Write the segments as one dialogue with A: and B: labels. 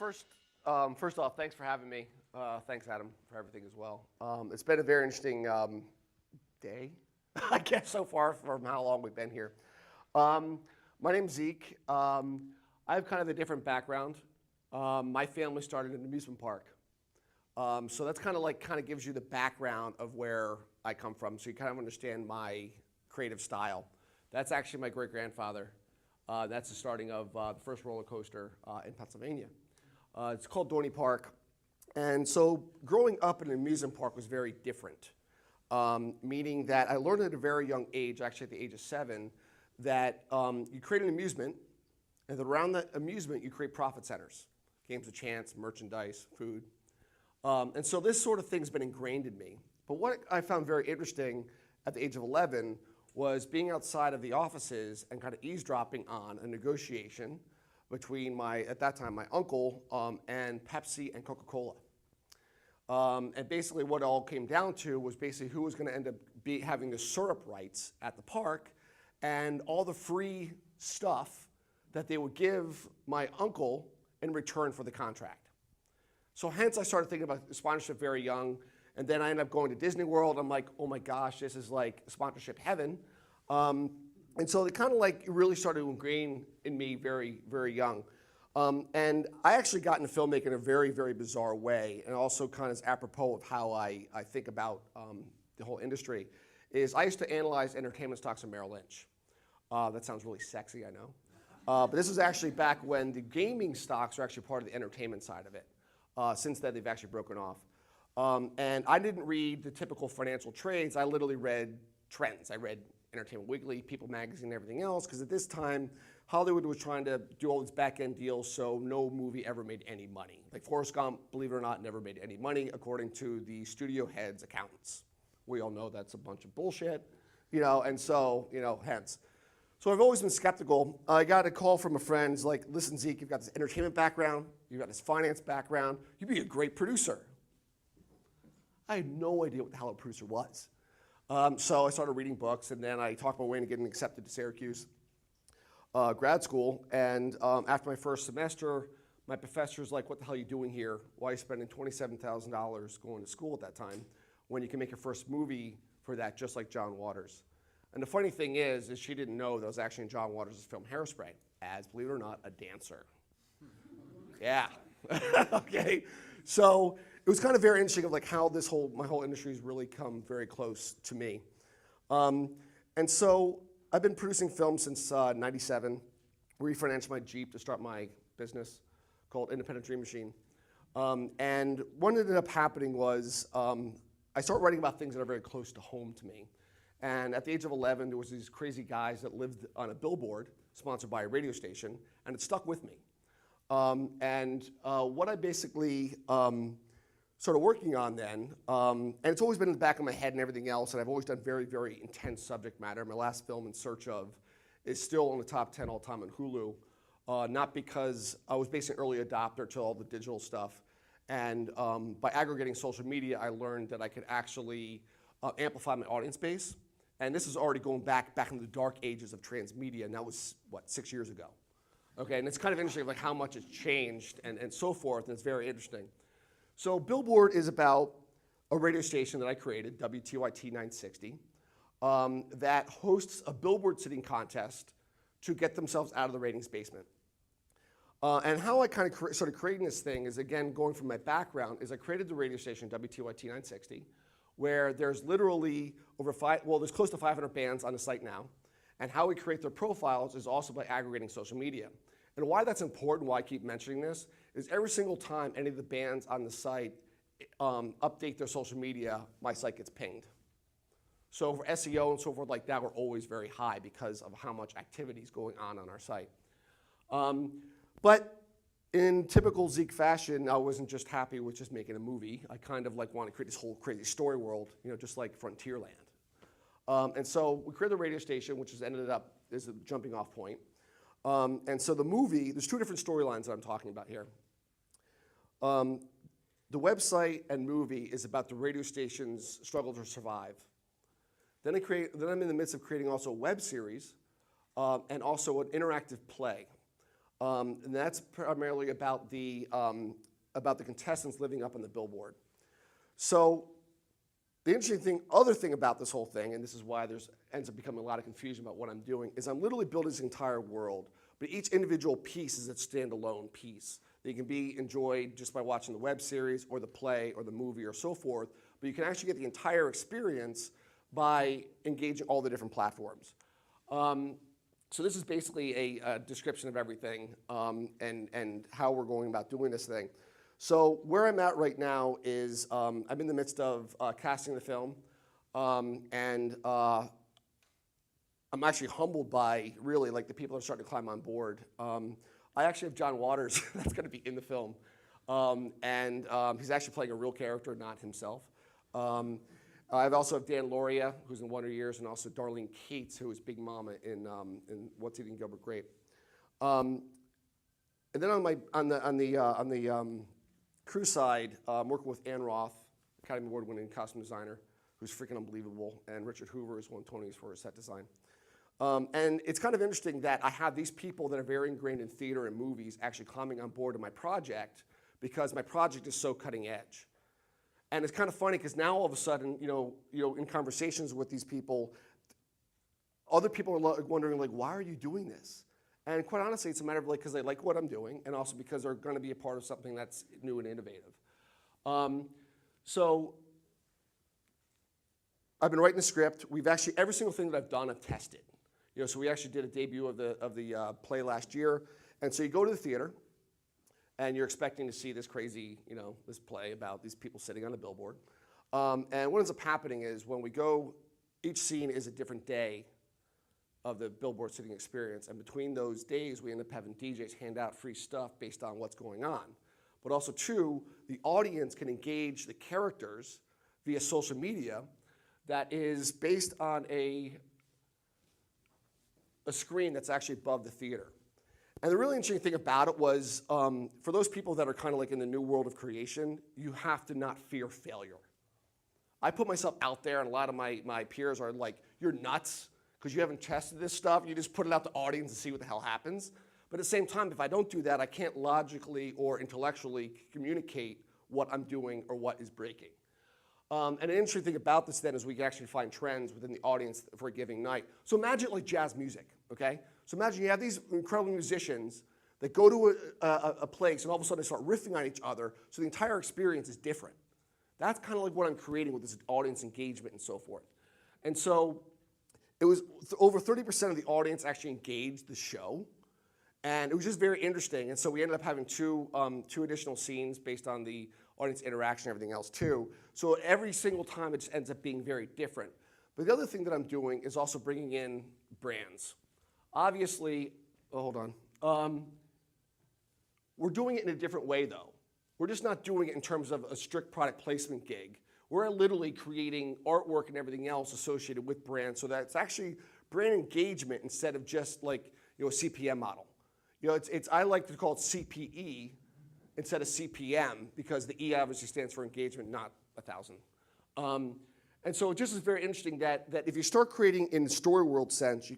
A: First off, thanks for having me. Thanks, Adam, for everything as well. It's been a very interesting day, I guess, so far from how long we've been here. My name's Zeke. I have kind of a different background. My family started an amusement park. So that's kind of gives you the background of where I come from, so you kind of understand my creative style. That's actually my great-grandfather. That's the starting of the first roller coaster in Pennsylvania. It's called Dorney Park. And so growing up in an amusement park was very different, meaning that I learned at a very young age, actually at the age of 7, that you create an amusement, and then around that amusement you create profit centers, games of chance, merchandise, food. And so this sort of thing's been ingrained in me. But what I found very interesting at the age of 11 was being outside of the offices and kind of eavesdropping on a negotiation between at that time, my uncle and Pepsi and Coca-Cola. And basically what it all came down to was basically who was going to end up having the syrup rights at the park and all the free stuff that they would give my uncle in return for the contract. So hence I started thinking about sponsorship very young, and then I ended up going to Disney World. I'm like, oh my gosh, this is like sponsorship heaven. And so it kind of like really started to ingrain in me very, very young. And I actually got into filmmaking in a very, very bizarre way, and also kind of apropos of how I think about the whole industry, is I used to analyze entertainment stocks of Merrill Lynch. That sounds really sexy, I know. But this was actually back when the gaming stocks were actually part of the entertainment side of it. Since then, they've actually broken off. And I didn't read the typical financial trades. I literally read trends. I read Entertainment Weekly, People Magazine, and everything else, because at this time, Hollywood was trying to do all these back-end deals, so no movie ever made any money. Like Forrest Gump, believe it or not, never made any money, according to the studio heads' accountants. We all know that's a bunch of bullshit, and so, hence. So I've always been skeptical. I got a call from a friend, he's like, listen, Zeke, you've got this entertainment background, you've got this finance background, you'd be a great producer. I had no idea what the hell a producer was. So I started reading books, and then I talked my way into getting accepted to Syracuse grad school. And after my first semester, my professor's like, what the hell are you doing here? Why are you spending $27,000 going to school at that time when you can make your first movie for that just like John Waters? And the funny thing is she didn't know that I was actually in John Waters' film Hairspray, as, believe it or not, a dancer. Yeah, okay. So it was kind of very interesting of like how my whole industry has really come very close to me. And so I've been producing films since '97. Refinanced my Jeep to start my business called Independent Dream Machine. And what ended up happening was I started writing about things that are very close to home to me. And at the age of 11, there was these crazy guys that lived on a billboard sponsored by a radio station, and it stuck with me. What I basically started working on then, and it's always been in the back of my head and everything else, and I've always done very, very intense subject matter. My last film, In Search Of, is still on the top 10 all time on Hulu, not because I was basically an early adopter to all the digital stuff. And by aggregating social media, I learned that I could actually amplify my audience base. And this is already going back in the dark ages of transmedia, and that was, 6 years ago. Okay, and it's kind of interesting like how much it's changed and so forth, and it's very interesting. So Billboard is about a radio station that I created, WTYT 960, that hosts a billboard sitting contest to get themselves out of the ratings basement. And how I kind of started creating this thing is, again, going from my background, is I created the radio station WTYT 960, where there's literally there's close to 500 bands on the site now. And how we create their profiles is also by aggregating social media. And why that's important, why I keep mentioning this, is every single time any of the bands on the site update their social media, my site gets pinged. So for SEO and so forth like that, we're always very high because of how much activity is going on our site. But in typical Zeke fashion, I wasn't just happy with just making a movie. I kind of like want to create this whole crazy story world, just like Frontierland. And so we created the radio station, which has ended up as a jumping off point. And so the movie, there's two different storylines that I'm talking about here. The website and movie is about the radio station's struggle to survive. Then I'm in the midst of creating also a web series and also an interactive play. And that's primarily about the contestants living up on the Billboard. So the interesting thing, other thing about this whole thing, and this is why there's ends up becoming a lot of confusion about what I'm doing, is I'm literally building this entire world, but each individual piece is a standalone piece. They can be enjoyed just by watching the web series or the play or the movie or so forth, but you can actually get the entire experience by engaging all the different platforms. So this is basically a description of everything and how we're going about doing this thing. So where I'm at right now is I'm in the midst of casting the film, and I'm actually humbled by really like the people that are starting to climb on board. I actually have John Waters that's going to be in the film, and he's actually playing a real character, not himself. I also have Dan Loria, who's in Wonder Years, and also Darlene Cates, who is Big Mama in What's Eating Gilbert Grape. And then on the crew side, I'm working with Ann Roth, Academy Award-winning costume designer, who's freaking unbelievable, and Richard Hoover has won Tonys for his set design. And it's kind of interesting that I have these people that are very ingrained in theater and movies actually coming on board to my project because my project is so cutting edge. And it's kind of funny because now all of a sudden, in conversations with these people, other people are wondering like, why are you doing this? And quite honestly, it's a matter of like, because they like what I'm doing, and also because they're going to be a part of something that's new and innovative. So I've been writing the script. We've actually, every single thing that I've done, I've tested. So we actually did a debut of the play last year. And so you go to the theater, and you're expecting to see this crazy, this play about these people sitting on a billboard. And what ends up happening is when we go, each scene is a different day of the billboard sitting experience. And between those days, we end up having DJs hand out free stuff based on what's going on. But also, two, the audience can engage the characters via social media that is based on a screen that's actually above the theater. And the really interesting thing about it was, for those people that are kind of like in the new world of creation, you have to not fear failure. I put myself out there, and a lot of my peers are like, you're nuts, because you haven't tested this stuff. You just put it out to the audience and see what the hell happens. But at the same time, if I don't do that, I can't logically or intellectually communicate what I'm doing or what is breaking. And an interesting thing about this then is we can actually find trends within the audience for a given night. So imagine like jazz music, okay? So imagine you have these incredible musicians that go to a place and all of a sudden they start riffing on each other, so the entire experience is different. That's kind of like what I'm creating with this audience engagement and so forth. And so it was over 30% of the audience actually engaged the show, and it was just very interesting. And so we ended up having two additional scenes based on the audience interaction and everything else too. So every single time it just ends up being very different. But the other thing that I'm doing is also bringing in brands. Obviously, hold on. We're doing it in a different way though. We're just not doing it in terms of a strict product placement gig. We're literally creating artwork and everything else associated with brands so that it's actually brand engagement instead of just like a CPM model. I like to call it CPE instead of CPM because the E obviously stands for engagement, not 1,000. And so it just is very interesting that if you start creating in Storyworld sense,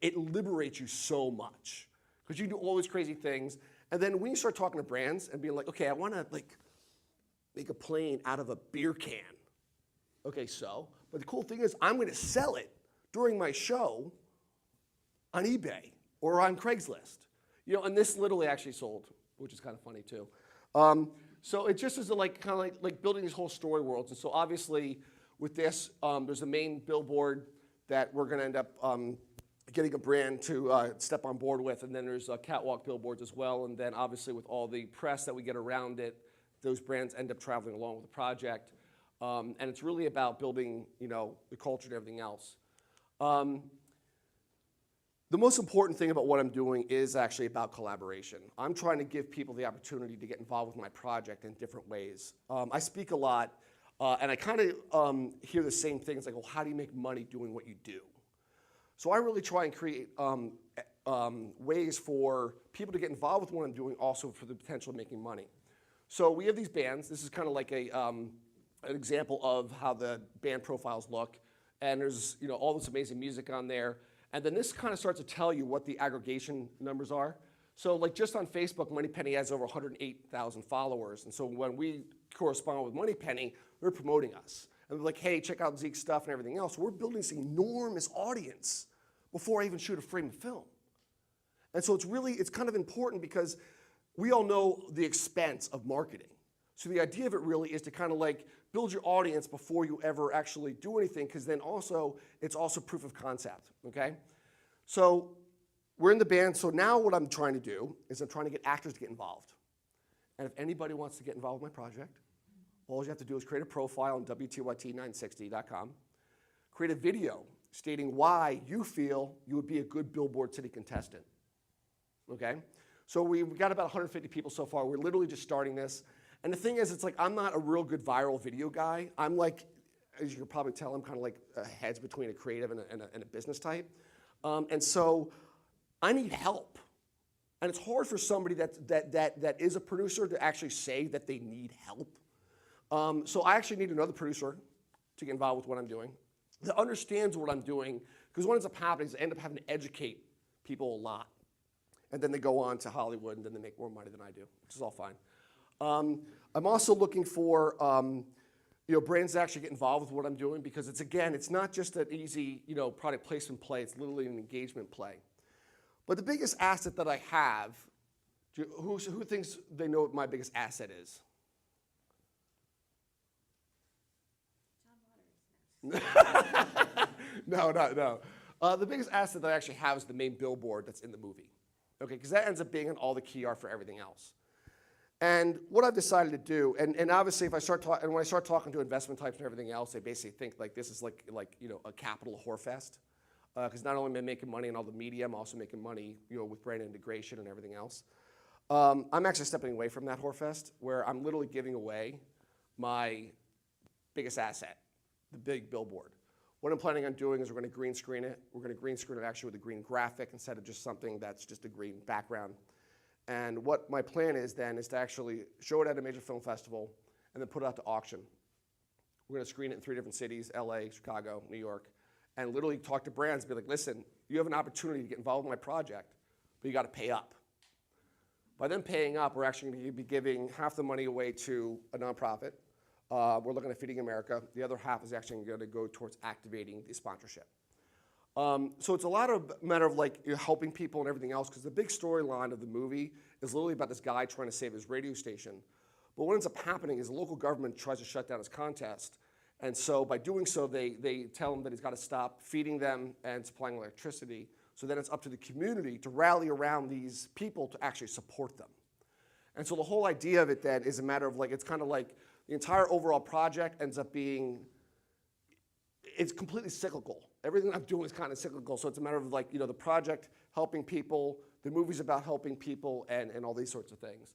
A: it liberates you so much because you do all these crazy things. And then when you start talking to brands and being like, okay, I want to like make a plane out of a beer can. Okay, but the cool thing is I'm going to sell it during my show on eBay or on Craigslist. And this literally actually sold, which is kind of funny too. So it just is kind of like building these whole story worlds. And so obviously with this, there's a main billboard that we're going to end up getting a brand to step on board with, and then there's catwalk billboards as well. And then obviously with all the press that we get around it, those brands end up traveling along with the project. And it's really about building, the culture and everything else. The most important thing about what I'm doing is actually about collaboration. I'm trying to give people the opportunity to get involved with my project in different ways. I speak a lot, and I kind of hear the same things like, well, how do you make money doing what you do? So I really try and create ways for people to get involved with what I'm doing, also for the potential of making money. So we have these bands. This is kind of like an example of how the band profiles look. And there's all this amazing music on there. And then this kind of starts to tell you what the aggregation numbers are. So like just on Facebook, Moneypenny has over 108,000 followers. And so when we correspond with Moneypenny, they're promoting us. And they're like, hey, check out Zeke's stuff and everything else. We're building this enormous audience before I even shoot a frame of film. And so it's kind of important because we all know the expense of marketing. So the idea of it really is to kind of like build your audience before you ever actually do anything, because then also it's also proof of concept, okay? So we're in the band, so now what I'm trying to do is I'm trying to get actors to get involved. And if anybody wants to get involved with my project, all you have to do is create a profile on WTYT960.com, create a video stating why you feel you would be a good Billboard City contestant, okay? So we've got about 150 people so far. We're literally just starting this. And the thing is, it's like I'm not a real good viral video guy. I'm like, as you can probably tell, I'm kind of like a heads between a creative and a business type. And so I need help. And it's hard for somebody that is a producer to actually say that they need help. So I actually need another producer to get involved with what I'm doing, that understands what I'm doing, because what ends up happening is I end up having to educate people a lot. And then they go on to Hollywood, and then they make more money than I do, which is all fine. I'm also looking for brands to actually get involved with what I'm doing, because it's not just an easy product placement play. It's literally an engagement play. But the biggest asset that I have, who thinks they know what my biggest asset is? No. The biggest asset that I actually have is the main billboard that's in the movie. Okay, because that ends up being in all the key art for everything else. And what I've decided to do, and obviously when I start talking to investment types and everything else, they basically think like this is like a capital whorefest. Because not only am I making money in all the media, I'm also making money with brand integration and everything else. I'm actually stepping away from that whorefest, where I'm literally giving away my biggest asset, the big billboard. What I'm planning on doing is we're going to green screen it. We're going to green screen it actually with a green graphic instead of just something that's just a green background. And what my plan is then is to actually show it at a major film festival and then put it out to auction. We're going to screen it in 3 different cities, LA, Chicago, New York, and literally talk to brands and be like, listen, you have an opportunity to get involved in my project, but you got to pay up. By them paying up, we're actually going to be giving half the money away to a nonprofit. We're looking at Feeding America. The other half is actually going to go towards activating the sponsorship. So it's a lot of matter of like helping people and everything else, because the big storyline of the movie is literally about this guy trying to save his radio station. But what ends up happening is the local government tries to shut down his contest. And so by doing so, they tell him that he's got to stop feeding them and supplying electricity. So then it's up to the community to rally around these people to actually support them. And so the whole idea of it then is a matter of like, it's kind of like the entire overall project ends up being, it's completely cyclical. Everything I'm doing is kind of cyclical. So it's a matter of like, the project helping people, the movie's about helping people, and all these sorts of things.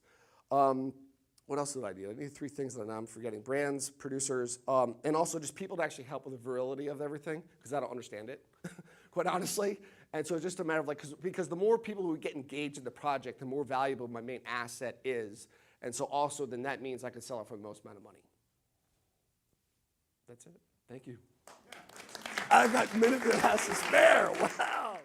A: What else did I do? I need 3 things that I'm forgetting. Brands, producers, and also just people to actually help with the virility of everything, because I don't understand it, quite honestly. And so it's just a matter of like, because the more people who get engaged in the project, the more valuable my main asset is. And so also then that means I can sell it for the most amount of money. That's it. Thank you. I've got a minute and a half to spare. Wow.